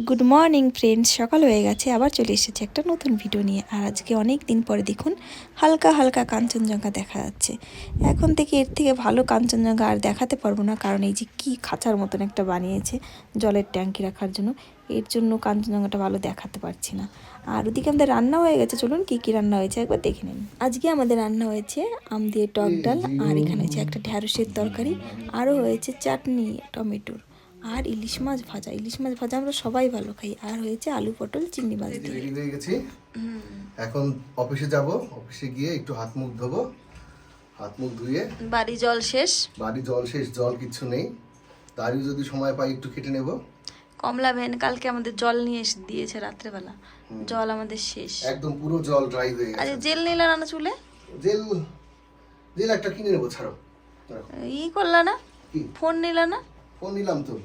Good morning friends, সকাল হয়ে গেছে, আবার চলে এসেছে একটা নতুন ভিডিও নিয়ে। আর আজকে অনেক দিন পরে দেখুন হালকা হালকা কাঞ্চনজঙ্ঘা দেখা যাচ্ছে। এখন থেকে এর থেকে ভালো কাঞ্চনজঙ্ঘা আর দেখাতে পারবো না, কারণ এই যে কি খাঁচার মতন একটা বানিয়েছে জলের ট্যাঙ্কি রাখার জন্য, এর জন্য কাঞ্চনজঙ্ঘাটা ভালো দেখাতে পারছি না। আর ওদিকে আমাদের রান্না হয়ে গেছে, চলুন কি কি রান্না হয়েছে একবার দেখে নিন। আজকে আমাদের রান্না হয়েছে আম দিয়ে টক ডাল, আর এখানে হয়েছে একটা ঢ্যাঁড়সের তরকারি, আরও হয়েছে চাটনি টমেটোর, আর ইলিশ মাছ ভাজা। ইলিশ মাছ ভাজা আমরা সবাই ভালো খাই। আর হয়েছে আলু পটল চিংড়ি মাছ দিয়ে। রেডি হয়ে গেছি, এখন অফিসে যাব। অফিসে গিয়ে একটু হাত মুখ ধোবো, হাত মুখ ধুয়ে বাড়ি জল শেষ, জল কিচ্ছু নেই। তারই যদি সময় পাই একটু কেটে নেব। কমলা ভ্যান কালকে আমাদের জল নিয়ে এসে দিয়েছে রাত্রেবেলা, জল আমাদের শেষ একদম পুরো জল ড্রাই হয়ে গেছে। আরে জেল নিলা না চুলে? জেল একটা কিনে নেবো, ছাড়ো। ই করলা না? ফোন নিলা না? ফোন নিলাম তো।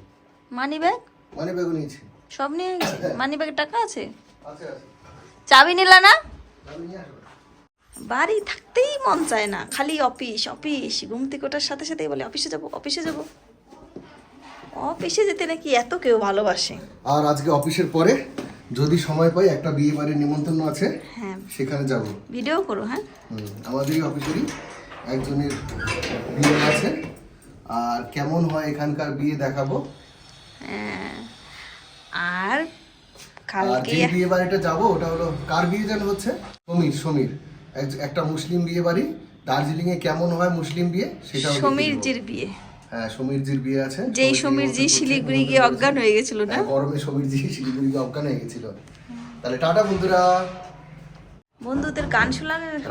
মানি ব্যাগও নিয়েছি, সব নিয়ে গেছে। মানি ব্যাগে টাকা আছে? আছে। চাবি নিলা না? বাড়ি থাকতেই মন চায় না, খালি অফিস অফিস। ঘুম থেকে ওঠার সাথে সাথেই বলে অফিসে যাব অফিসে যাব। অফিসে যেতে নাকি এত কেউ ভালোবাসে। আর আজকে অফিসের পরে যদি সময় পাই একটা বিয়ে বাড়ির নিমন্ত্রণ আছে, হ্যাঁ সেখানে যাব। ভিডিও করো। হ্যাঁ, আমাদেরই অফিসেরই একজনের বিয়ে আছে, আর কেমন হয় এখানকার বিয়ে দেখাবো। আর কালকে যে বিয়ে বাড়িটা যাবো ওটা হলো কার বিয়ে যেন হচ্ছে, সমীর একটা মুসলিম বিয়ে বাড়ি। দার্জিলিং এ কেমন হয় মুসলিম বিয়ে সেটা সমীরজির বিয়ে। হ্যাঁ, সমীরজির বিয়ে আছে। যেই সমীরজি শিলিগুড়ি গিয়ে অজ্ঞান হয়ে গেছিল না, গরমে সমীরজি শিলিগুড়ি গিয়ে অজ্ঞান হয়ে গেছিল। তাহলে টাটা বন্ধুরা, বন্ধুদের গান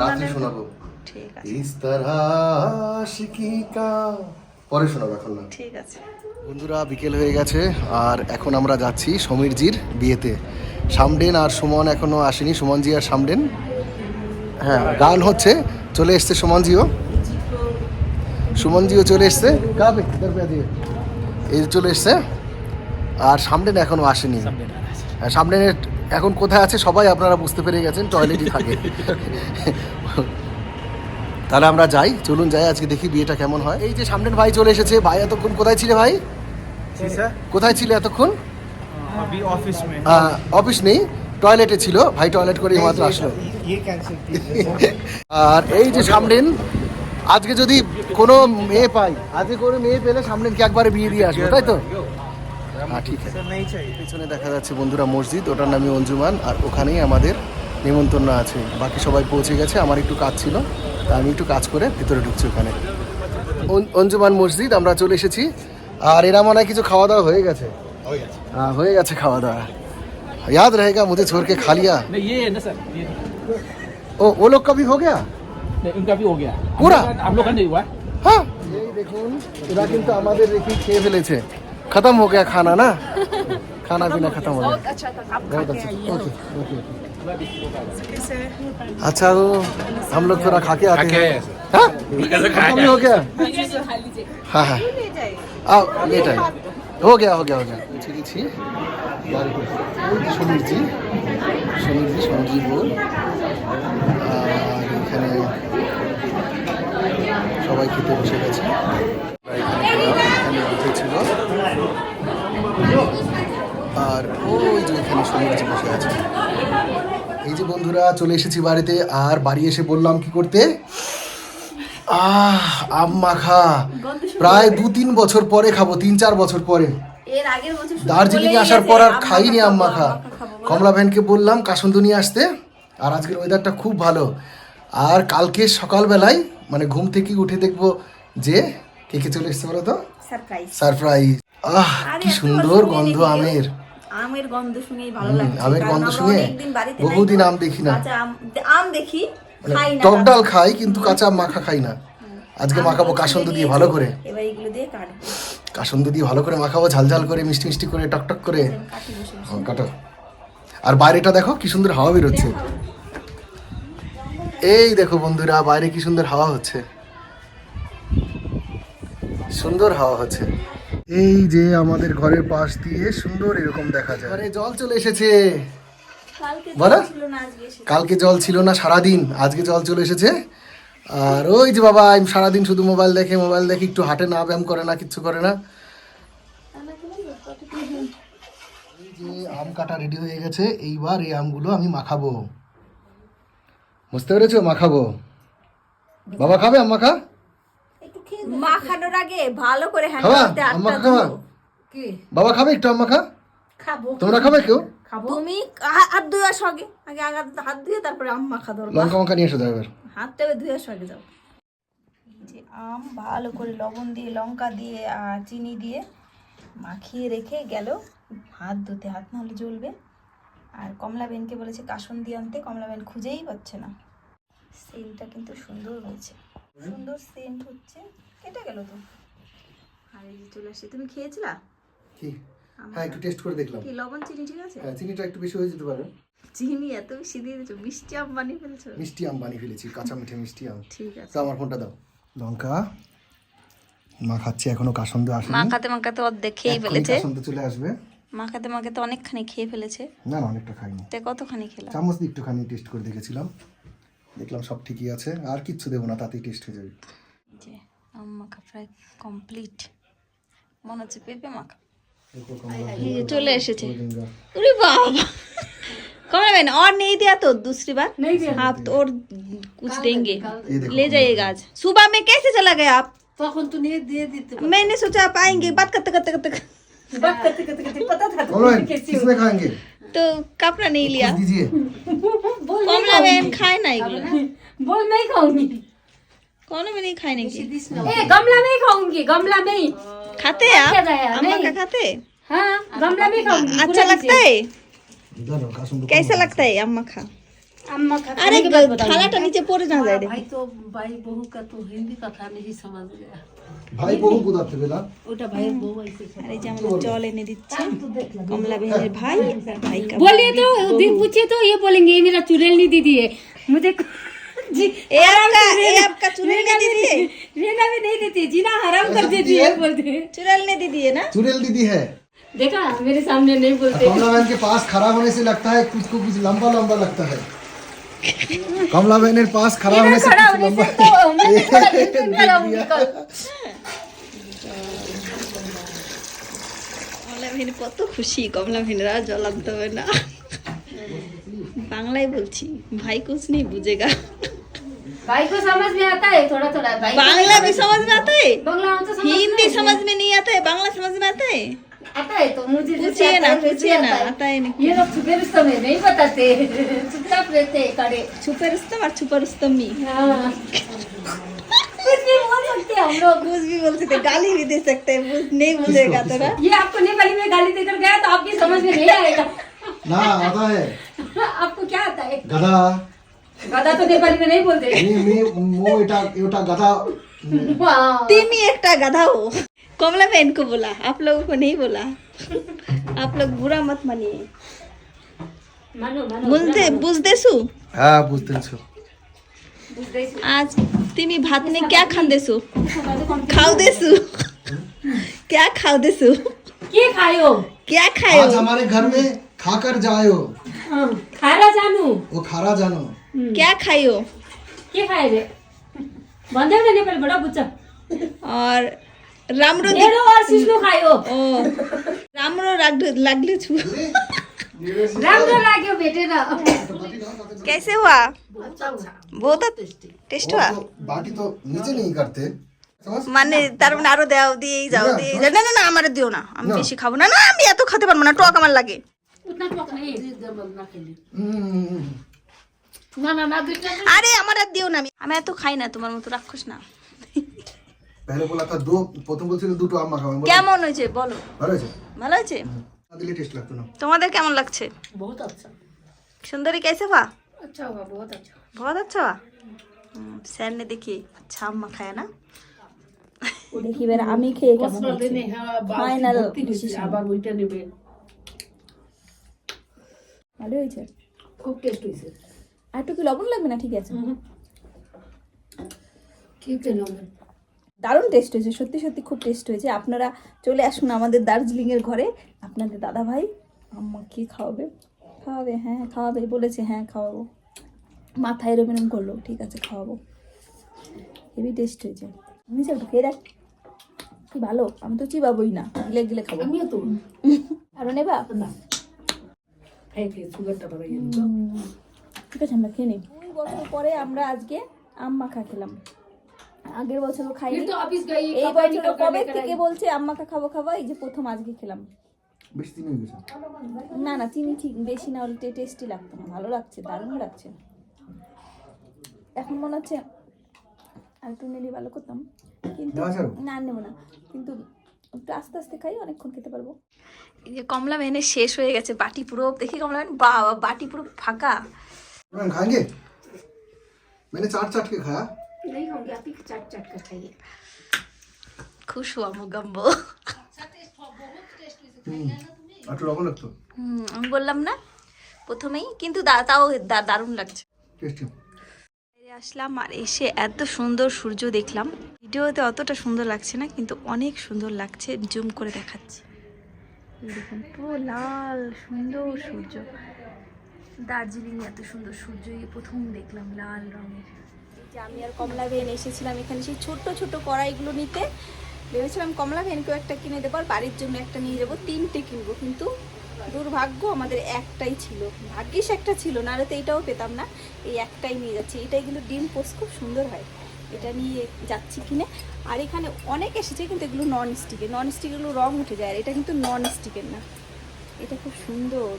রাত্রে শোনাবো। ঠিক আছে, ইস তরহ আশিকি কা পরে শোনাবো, এখন না। ঠিক আছে বন্ধুরা, বিকেল হয়ে গেছে আর এখন আমরা যাচ্ছি সমীরজির বিয়েতে। সামডেন আর সুমন এখনো আসেনি, সুমনজি আর সামডেন। হ্যাঁ, গান হচ্ছে, চলে এসছে সুমনজিও চলে এসছে, এই চলে এসছে। আর সামডেন এখনো আসেনি। সামডেনের এখন কোথায় আছে সবাই আপনারা বুঝতে পেরে গেছেন, টয়লেটই থাকে। তাহলে আমরা যাই, চলুন যাই, আজকে দেখি বিয়েটা কেমন হয়। এই যে সামনের ভাই চলে এসেছে। ভাই এতক্ষণ কোথায় ছিলে ভাই? কোথায় ছিলে এতক্ষণ? অফিস নেই, টয়লেটে ছিল ভাই, টয়লেট করে মাত্র আসলো। আর এই যে সামনেন, আজকে যদি কোনো মেয়ে পাই, আজকে কোনো মেয়ে পেলে সামনেনকে একবারে বিয়ে দিয়ে আসবো, তাই তো? হ্যাঁ, ঠিক আছে। পিছনে দেখা যাচ্ছে বন্ধুরা মসজিদ, ওটার নামে অঞ্জুমান, আর ওখানেই আমাদের নিমন্ত্রণ আছে। বাকি সবাই পৌঁছে গেছে, আমার একটু কাজ ছিল, তা আমি একটু কাজ করে ভিতরে ঢুকছি। ওখানে অঞ্জুমান মসজিদ আমরা চলে এসেছি। আর এরা মনে হয় কিছু খাওয়া দাওয়া হয়ে গেছে। हाँ, हो गया खावा दावा। याद रहेगा मुझे छोड़ के खा लिया? नहीं, ये है ना सर, ये वो लोग का भी हो गया? नहीं, उनका भी हो गया पूरा? आप लोग का नहीं हुआ? हाँ, यही देखুন, এরা কিন্তু আমাদের রেখে খেয়ে ফেলেছে। खत्म हो गया खाना ना, खाना पीना खत्म हो गया। बहुत अच्छा था, बहुत अच्छा। ओके ओके, अच्छा तो हम लोग थोड़ा खा के आते हैं। हाँ, खत्म हो गया? हाँ हाँ, आओ लेट आए। हो गया ঠিক আছে। সমীরজি বল। আর এখানে সবাই খেতে বসে গেছে। এখানে উঠেছিল, আর ওই যে এখানে সমীরজি বসে আছে। এই যে বন্ধুরা চলে এসেছি বাড়িতে। আর বাড়ি এসে বললাম কি করতে, আম মাখা। প্রায় 2-3 বছর পরে খাবো, 3-4 বছর পরে। দার্জিলিং এ আসার পর আর খাইনি আম মাখা। কমলা ভ্যানকে বললাম কাসুন্দি নিয়ে আসতে। আর আজকের ওয়েদারটা খুব ভালো। আর কালকে সকালবেলায় মানে ঘুম থেকে উঠে দেখবো যে কে চলে এসছে বলো তো, সারপ্রাইজ। কি সুন্দর গন্ধ আমের। আমের গন্ধ শুনেই ভালো লাগছে। আমের গন্ধ শুনে বহুদিন আম দেখি না। আম দেখি, খাই না, টক ডাল খাই কিন্তু কাঁচা আম মাখা খাই না। আজকে মাখাবো কাসুন্দি দিয়ে ভালো করে। এবার এগুলো দিয়ে কাটবো, কাসুন্দি দিয়ে ভালো করে মাখাবো, ঝাল করে, মিষ্টি করে, টক করে। কাটো। আর বাইরেটা দেখো কি সুন্দর হাওয়া বেরোচ্ছে। এই দেখো বন্ধুরা, বাইরে কি সুন্দর হাওয়া হচ্ছে, সুন্দর হাওয়া হচ্ছে। এই যে আমাদের ঘরের পাশ দিয়ে সুন্দর এরকম দেখা যায়। আরে জল চলে এসেছে। বলো, কালকে জল ছিল না সারাদিন, আজকে জল চলে এসেছে। আর ওই যে বাবা সারাদিন শুধু মোবাইল দেখে, একটু হাঁটে না, ব্যায়াম করে না, কিচ্ছু করে না। যে আম কাটা রেডি হয়ে গেছে, এইবার এই আমগুলো আমি মাখাবো। বুঝতে পেরেছো? মাখাবো। বাবা খাবে আম মাখা? মাখানোর আগে ভালো করে খাবা আম মাখা? খাবা? বাবা খাবে একটু আম মাখা? খাবো। তোমরা খাবে কেউ? তুমি হাত ধুয়ে আসো আগে, হাত ধুয়ে তারপরে আম মাখা ধরো। লঙ্কা মাখা নিয়ে এসো দাও এবার। হাতটা ধুয়ে আসো আগে, যাও। এই যে আম ভালো করে লবণ দিয়ে, লঙ্কা দিয়ে আর চিনি দিয়ে মাখিয়ে রেখে গেল হাত ধুতে, হাত না হলে জ্বলবে। আর কমলা বেনকে বলেছে কাসন দিয়ে আনতে, কমলা বেন খুঁজেই পাচ্ছে না। সেন্টটা কিন্তু সুন্দর হয়েছে, সুন্দর সেন্ট হচ্ছে। কেটে গেল তো। আর এই যে চলে আসছে। তুমি খেয়েছিলা? কি? হ্যাঁ, একটু টেস্ট করে দেখলাম। কি লবণ চিনি ঠিক আছে? হ্যাঁ, চিনিটা একটু বেশি হয়ে যেতে পারে। চিনি এত বেশি দিয়ে দিয়েছো, মিষ্টি আম বানিয়ে ফেলেছো। মিষ্টি আম বানিয়ে ফেলেছি, কাঁচা মিঠে মিষ্টি আম। ঠিক আছে, তো আমার ফোনটা দাও। লঙ্কা মাখাচ্ছি, এখনো কাসন্দ আসেনি। মাখাতে মাখাতে অর্ধেক খেয়েই ফেলেছে। কাসন্দ চলে আসবে। মাখাতে মাখাতে অনেকখানি খেয়ে ফেলেছে। না না, অনেকটা খাইনি। তে কতখানি খেলা? চামচ দিয়ে একটুখানি টেস্ট করে দেখেছিলাম, দেখলাম সব ঠিকই আছে। আর কিচ্ছু দেবো না, তাতেই টেস্ট হয়ে যাবে। যে আম মাখা প্রায় কমপ্লিট। মনে হচ্ছে পেঁপে মাখা। এই যে চলে এসেছে। अरे बाबा, कमला बहन और नहीं दिया तो दूसरी बार नहीं दिया। आप तो और कुछ देंगे, ले जाइएगा आज। सुबह में कैसे चला गया आप? তখন তো নিয়ে দিয়ে দিতে मैंने सोचा आप आएंगे, बात करते करते करते बात करते करते करते पता था कमला किसमें खाएंगे? तो कपड़ा नहीं लिया। कुछ दीजिए। कमला बहन खाए ना एগুলো। बोल नहीं खाऊंगी। कौन में नहीं खाए नहीं की? ए गमला में ही खाऊंगी, गमला में ही। खाते हैं आप? क्या जाया? अम्मा नहीं। का खाते हैं? हाँ गमला में ही खाऊंगी। अच्छा लगता है? इधर लो, कासुंदो कैसा लगता है अम्मा खा? अम्मा का अरे खालाटा नीचे पड़ ना जाए दे। भाई तो भाई बहू का तो हिंदी का था नहीं समझ गया। ভাই বহু কোথাতে পেলা? ওটা ভাইয়ের বউ ऐसे আরে যে আমরা জল এনে দিচ্ছে কমলা বেহেনের ভাই আর ভাই का बोलिए तो दिन पूछिए तो ये बोलेंगे ये मेरा चुड़ैलनी दीदी है मुझे जी ये आपका चुड़ैल ने दीदी है, रेना भी नहीं देती जीना हराम कर देती है बोलते हैं। चुड़ैल ने दीदी है ना। चुड़ैल दीदी है। देखा मेरे सामने नहीं बोलते। कमला बहन के पास खड़ा होने से लगता है कुछ को कुछ लंबा लंबा लगता है। कमला बहन के पास खड़ा होने से खड़ा कुछ होने लंबा। से तो मैं थोड़ा दिन खड़ा होंगी कल। কমলা বেহেন কত খুশি, কমলা বেহেনরা জল আনতে হবে না। বাংলায় বলছি, ভাই कुछ नहीं बुझेगा। भाई को समझ में आता है थोड़ा थोड़ा। भाई को बांग्ला भी समझ में आता है, बांग्ला हम तो समझ हिंदी समझ में नहीं आता है, बांग्ला समझ में आता है। आता है तो मुझे जैसे पूछिए आता ना, है वैसे पूछिए ना, आता है। आता है नहीं। ये लोग छुपे रुस्तम है नहीं बताते चुपचाप रहते हैं खड़े। छुपे रुस्तम और छुपा रुस्तम नहीं, हाँ। कुछ भी बोल सकते हैं हम लोग। कुछ भी बोल सकते, गाली भी दे सकते हैं, नहीं बुझेगा तो ना। ये आपको नेपाली में गाली देकर गया तो आपकी समझ में नहीं आएगा। ना आता है आपको क्या आता है? गधा। गधा तो नेपाली में नहीं बोलते। मी मो एटा एटा गधा। वाह। तिमी एकटा गधा हो। कमला बहन को बोला, आप लोगों को नहीं बोला। आप लोग बुरा मत मानिए। मानो मानो বুঝতেছু? হ্যাঁ বুঝতেছো। आज तिमी भात में क्या खांदेसु? खाओ देसु? क्या खाओ देसु? के खायो? क्या खायो? आज हमारे घर में खाकर जायो। खारा जानू। वो खारा जानो। क्या खायो? के खाए रे? बंदे ने नेपाली बड़ा बुच्चा। और रामरो ढेरो और सिस्नो खायो। ओ रामरो लागले छु। राम्रो लाग्यो भेटेर। कैसे हुआ? अच्छा हुआ। बहुत टेस्ट हुआ। वो तो बाटी तो नीचे नहीं करते समझ। মানে তার মানে আরো দাও দিয়েই যাও দিয়ে যাও। না না না আমারে দিও না, আমি বেশি খাবো না। না আমি এত খেতে পারবো না, টক আমার লাগে। उतना टोक नहीं ना खेली। हम्म, ना ना ना दूसरा আরে আমার আর দিও না, আমি এত খাই না তোমার মতো রাক্ষস না। पहले बोला था दो, প্রথম বলছিল দুটো আম মাখাবো। আমি বললাম, কেমন হয়েছে বলো? ভালো হয়েছে। ভালো হয়েছে? না দিলে টেস্ট লাগতো না। তোমাদের কেমন লাগছে? बहुत अच्छा। सुंदरी कैसे हुआ? अच्छा हुआ बहुत अच्छा। बहुत अच्छा हुआ। सैर ने देखी अच्छा আম্মা খায় না। দেখি এবার আমি খেয়ে কেমন মশলা হচ্ছে। দেনে হ্যাঁ ফাইনাল আবার ওইটা নেবে। ভালো হয়েছে। খুব টেস্ট হয়েছে। আর একটু কি লবণ লাগবে না? ঠিক আছে। কি পেলাম? দারুণ টেস্ট হয়েছে, সত্যি সত্যি খুব টেস্ট হয়েছে। আপনারা চলে আসুন আমাদের দার্জিলিংয়ের ঘরে। আপনাদের দাদা ভাই আম্মা কি খাওয়াবে? খাওয়াবে, হ্যাঁ খাওয়াবে বলেছে, হ্যাঁ খাওয়াবো। মাথায় এরকম করলো, ঠিক আছে খাওয়াবো। হেভি টেস্ট হয়েছে। নিচে একটু খেয়ে দেখ কি ভালো। আমি তো চিবাবই না, গিলে গিলে খাবো। আমিও তো আরো নেবা? না ঠিক আছে আমরা খেয়ে নিই। 2 বছর পরে আমরা আজকে আম মাখা খেলাম। আগের বছরও খাইনি, এই বছর কবে থেকে বলছে আম মাখা খাবো খাবো, এই যে প্রথম আজকে খেলাম। বেশি দিন হয়ে গেছে। না না চিনি ঠিক বেশি না হলে টেস্টি লাগতো না, ভালো লাগছে, দারুণ লাগছে। এখন মনে হচ্ছে আর একটু নিলে ভালো করতাম, কিন্তু না নেবো না, কিন্তু একটু আস্তে আস্তে খাই, অনেকক্ষণ খেতে পারবো। এই যে কমলা ভ্যানে শেষ হয়ে গেছে, বাটি পুরো দেখি কমলা ভ্যান, বাবা বাটি পুরো ফাঁকা। खाएंगे मैंने चाट चाट के खाया। नहीं खाऊंगी, आप ही चाट चाट कर खाइए। খুশ হুয়া মুগাম্বো। একটু লবণ লাগতো, আমি বললাম না প্রথমেই, কিন্তু তাও দারুণ লাগছে। টেস্টি। বাইরে আসলাম আর এসে এত সুন্দর সূর্য দেখলাম। ভিডিওতে অতটা সুন্দর লাগছে না, কিন্তু অনেক সুন্দর লাগছে, জুম করে দেখাচ্ছি। এই দেখুন পুরো লাল সুন্দর সূর্য। দার্জিলিং এত সুন্দর সূর্য এই প্রথম দেখলাম, লাল রঙের। এই যে আমি আর কমলা ভ্যান এসেছিলাম এখানে সেই ছোট ছোট কড়াইগুলো নিতে। ভেবেছিলাম কমলা ভ্যানকেও একটা কিনে দেবো আর বাড়ির জন্য একটা নিয়ে যাবো, 3টে কিনবো, কিন্তু দুর্ভাগ্য আমাদের একটাই ছিল। ভাগ্যিস একটা ছিল, নাহলে তো এইটাও পেতাম না। এই একটাই নিয়ে যাচ্ছি, এটাই কিন্তু ডিম পোস্ট খুব সুন্দর হয়, এটা নিয়ে যাচ্ছি কিনে। আর এখানে অনেক এসেছে, কিন্তু এগুলো নন স্টিকের, নন স্টিকগুলো রং উঠে যায়, আর এটা কিন্তু নন স্টিকের না, এটা খুব সুন্দর।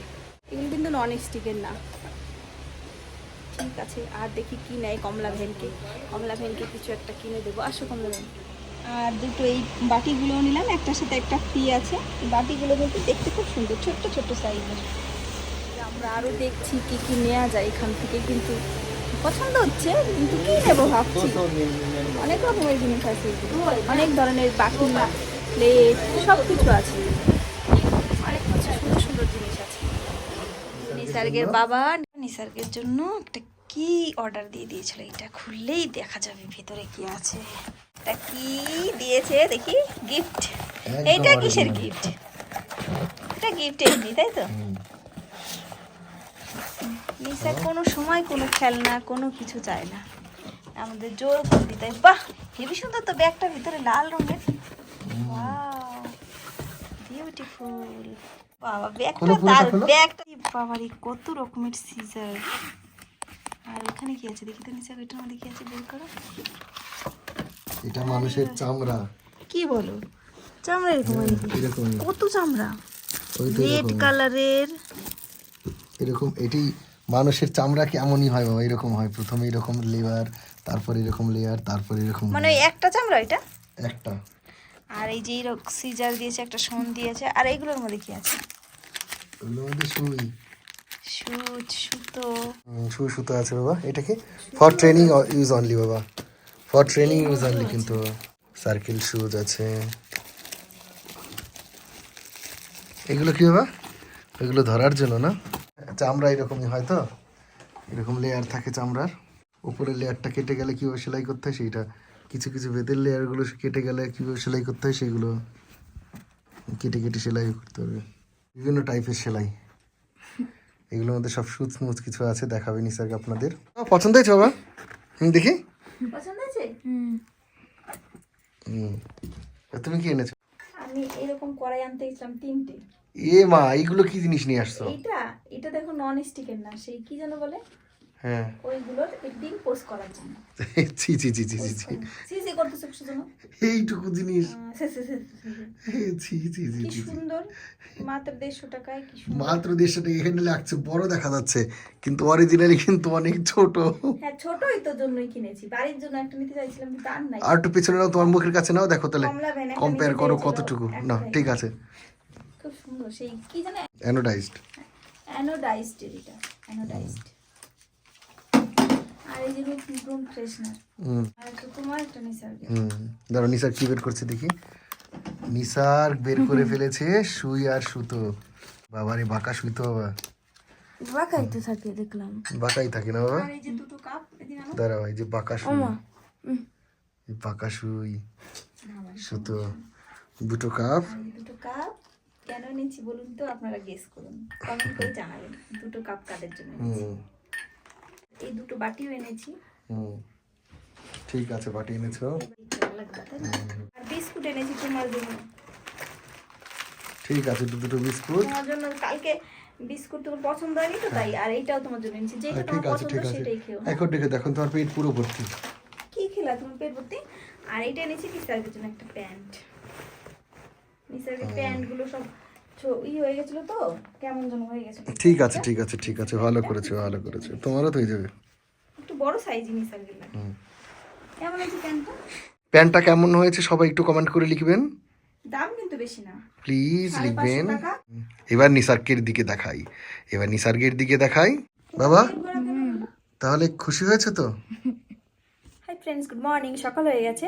এগুলো কিন্তু নন স্টিকের না। ঠিক আছে, আর দেখি কি নেয় কমলা ভ্যানকে। কমলা ভ্যানকে কিছু একটা কিনে দেবো, আসো কমলা ভ্যান। আর দুটো এই বাটিগুলো নিলাম, একটার সাথে একটা ফ্রি আছে। এই বাটিগুলো কিন্তু দেখতে খুব সুন্দর, ছোট্ট ছোট্ট সাইজের। আমরা আরও দেখছি কি কি নেওয়া যায় এখান থেকে, কিন্তু পছন্দ হচ্ছে, কিন্তু কি নেবো ভাবছি। অনেক রকমের জিনিস আছে, অনেক ধরনের বাটি, প্লেট, সব কিছু আছে, অনেক কিছু সুন্দর সুন্দর জিনিস আছে। নিসার্গের বাবা নিসার্গের জন্য একটা কি অর্ডার দিয়ে দিয়েছিল, এটা খুললেই দেখা যাবে ভিতরে কি আছে। এটা কি দিয়েছে দেখি, গিফট। এইটা কিসের গিফট? এটা গিফট এমনি, তাই তো? নিসার কোনো সময় কোনো খেলনা কোনো কিছু চায় না, আমাদের জোর করে দিতে হয়। বাহ হেবি সুন্দর তো ব্যাগটার ভিতরে, লাল রঙের, ওয়াও বিউটিফুল। বাবা ব্যাগটা তার ব্যাগটা বাবারে কত রকমের সিজার। আর ওখানে কি আছে দেখি তো, নিচে ওইটার মধ্যে কি আছে বের করো। এটা মানুষের চামড়া। কি বলো, চামড়া এরকম হয় নাকি? এরকম কত চামড়া, ওই তো রেড কালারের। এরকম এটি মানুষের চামড়া কেমনই হয় বাবা, এরকম হয়, প্রথমে এরকম লেয়ার, তারপর এরকম লেয়ার, তারপর এরকম মানে ওই একটা চামড়া এটা। একটা। আর এই যে সিজার দিয়েছে, একটা শোন দিয়েছে। আর এইগুলোর মধ্যে কি আছে? ওগুলোর মধ্যে সুই, সুতো। সুই সুতো আছে বাবা। এটা কি ফর ট্রেনিং ইউজ অনলি বাবা, ফর ট্রেনিং ইউজ অনলি, কিন্তু সার্কেল শুজ আছে। এগুলো কি বাবা? এগুলো ধরার জন্য না, চামড়া এরকমই হয় তো, এরকম লেয়ার থাকে চামড়ার। উপরের লেয়ারটা কেটে গেলে কীভাবে সেলাই করতে হয় সেইটা, কিছু কিছু ভেতর লেয়ারগুলো কেটে গেলে কীভাবে সেলাই করতে হয় সেগুলো কেটে কেটে সেলাই করতে হবে, বিভিন্ন টাইপের সেলাই। এগুলোর মধ্যে সব সুচ মুচ কিছু আছে, দেখাবে নিসার্গ আপনাদের। পছন্দ হয়েছে বাবা? দেখি পছন্দ আছে। তুমি কি এনেছো? আমি এরকম কড়াই আনতে গেছিলাম 3টে। এ মা, এইগুলো কি জিনিস নিয়ে আসছো? এটা দেখো নন স্টিকের না, সেই কি যেন বলে, হ্যাঁ ওইগুলোর ডিম পোস্ট করার জন্য। ছি ছি ছি ছি ছি ছি, সিসি করতেছে কিছু জন্য, এইটুকু জিনিস, ছি ছি ছি কি ছি। সুন্দর, মাত্র 150 টাকায়, কি সুন্দর। মাত্র 150 টাকা, এখানে লাগছে বড় দেখা যাচ্ছে, কিন্তু অরিজিনালি কিন্তু অনেক ছোট। হ্যাঁ ছোটই তো, জন্যই কিনেছি, বাড়ির জন্য একটা নিতে চাইছিলাম, কিন্তু আর নাই। আর একটু পেছনে নাও, তোমার মুখের কাছে নাও, দেখো তাহলে কমলা ভ্যান একটা কম্পেয়ার নিতে করো চেয়েছিল, কতটুকু। একটা না দেখ। ঠিক আছে, খুব সুন্দর, সেই কি জানে, অ্যানোডাইজড। অ্যানোডাইজড, এটা অ্যানোডাইজড। আর এই যে রুম ফ্রেশনার, আর একটা তোমার একটা নিসার্গ। ধরো নিসার কি বের করছে দেখি। নিসার বের করে ফেলেছে সুই আর সুতো। বাবারে বাঁকা সুই তো বাবা, বাঁকাই তো থাকে দেখলাম। বাঁকাই থাকে না বাবা। আর এই যে দুটো কাপ এদিকে আনো। দাঁড়াও, এই যে বাঁকা সুই, এই বাঁকা সুই, সুতো, দুটো কাপ। আর এই দুটো কাপ কেন নিয়েছি বলুন তো, আপনারা গেস করুন, কমেন্ট করে জানাবেন দুটো কাপ কাদের জন্য এনেছি। এই দুটো বাটিও এনেছি। ঠিক আছে, বাটি এনেছো। আর বিস্কুট এনেছি তোমার জন্য। ঠিক আছে, দুটো বিস্কুট। তোমার জন্য কালকে বিস্কুট তোমার পছন্দ হয়নি তো তাই, আর এইটাও তোমার জন্য এনেছি, যেটা ঠিক তোমার আছে পছন্দ ঠিক আছে, সেটাই খেও। এখন দেখে দেখুন তোমার পেট পুরো ভর্তি। কি খেলা তোমার পেট ভর্তি? আর এইটা এনেছি নিসার্গের জন্য একটা প্যান্ট। নিসার্গের প্যান্ট গুলো সব হয়ে গেছিল তো, কেমন যেন হয়ে গেছিল। ঠিক আছে ঠিক আছে ঠিক আছে, ভালো করেছো ভালো করেছো, তোমারও তো হয়ে যাবে। একটু বড় সাইজ নিসার্গের লাগে। কেমন আছে প্যান্টটা? প্যান্টটা কেমন হয়েছে সবাই একটু কমেন্ট করে লিখবেন দাম কিন্তু বেশি না, প্লিজ, 550 লিখবেন। টাকা। এবার নিসার্গের দিকে দেখাই, এবার নিসার্গের দিকে দেখাই। বাবা তাহলে খুশি হয়েছে তো? Hi friends, good morning. সকাল হয়ে গেছে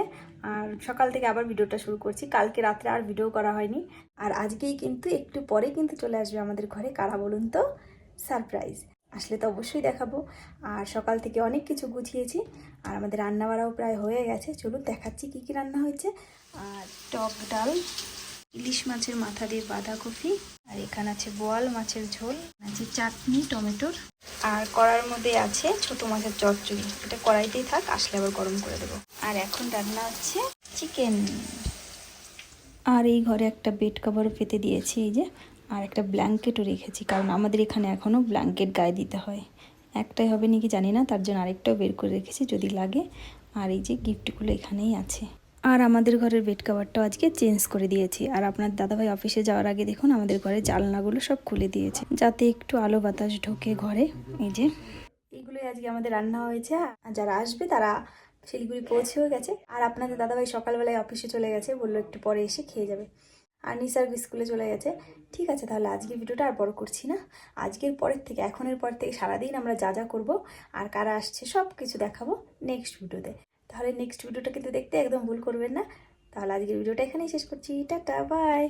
আর সকাল থেকে আবার ভিডিওটা শুরু করছি। কালকে রাত্রে আর ভিডিও করা হয়নি, আর আজকেই কিন্তু একটু পরে কিন্তু চলে আসবে আমাদের ঘরে। কারা বলুন তো? সারপ্রাইজ। আসলে তো অবশ্যই দেখাবো। আর সকাল থেকে অনেক কিছু গুছিয়েছি, আর আমাদের রান্নাবাড়াও প্রায় হয়ে গেছে। চলুন দেখাচ্ছি কি কি রান্না হয়েছে। আর টক ডাল, ইলিশ মাছের মাথা দিয়ে বাঁধাকপি, আর এখানে আছে বোয়াল মাছের ঝোল, আছে চাটনি টমেটোর, আর কড়ার মধ্যে আছে ছোট মাছের চচ্চড়ি। এটা কড়াইতেই থাক, আসলে আবার গরম করে দেবো। আর এখন রান্না হচ্ছে চিকেন। আর এই ঘরে একটা বেড কভারও পেতে দিয়েছি, এই যে। আর একটা ব্ল্যাঙ্কেটও রেখেছি, কারণ আমাদের এখানে এখনও ব্ল্যাঙ্কেট গায়ে দিতে হয়। একটাই হবে নাকি জানি না, তার জন্য আরেকটাও বের করে রেখেছি যদি লাগে। আর এই যে গিফটগুলো এখানেই আছে। আর আমাদের ঘরের বেড কভারটাও আজকে চেঞ্জ করে দিয়েছি। আর আপনার দাদাভাই অফিসে যাওয়ার আগে দেখুন আমাদের ঘরের জানলাগুলো সব খুলে দিয়েছে, যাতে একটু আলো বাতাস ঢোকে ঘরে। এই যে এইগুলোই আজকে আমাদের রান্না হয়েছে। আর যারা আসবে তারা শিলিগুড়ি পৌঁছেও গেছে। আর আপনাদের দাদাভাই সকালবেলায় অফিসে চলে গেছে, বললো একটু পরে এসে খেয়ে যাবে। আর নিসার্গ স্কুলে চলে গেছে। ঠিক আছে, তাহলে আজকে ভিডিওটা আর বড় করছি না। আজকের পরের থেকে, এখনের পর থেকে সারাদিন আমরা যা যা করবো আর কারা আসছে সব কিছু দেখাবো নেক্সট ভিডিওতে। তাহলে নেক্সট ভিডিওটা কিন্তু দেখতে একদম ভুল করবেন না। তাহলে আজকের ভিডিওটা এখানেই শেষ করছি। Ta ta, by.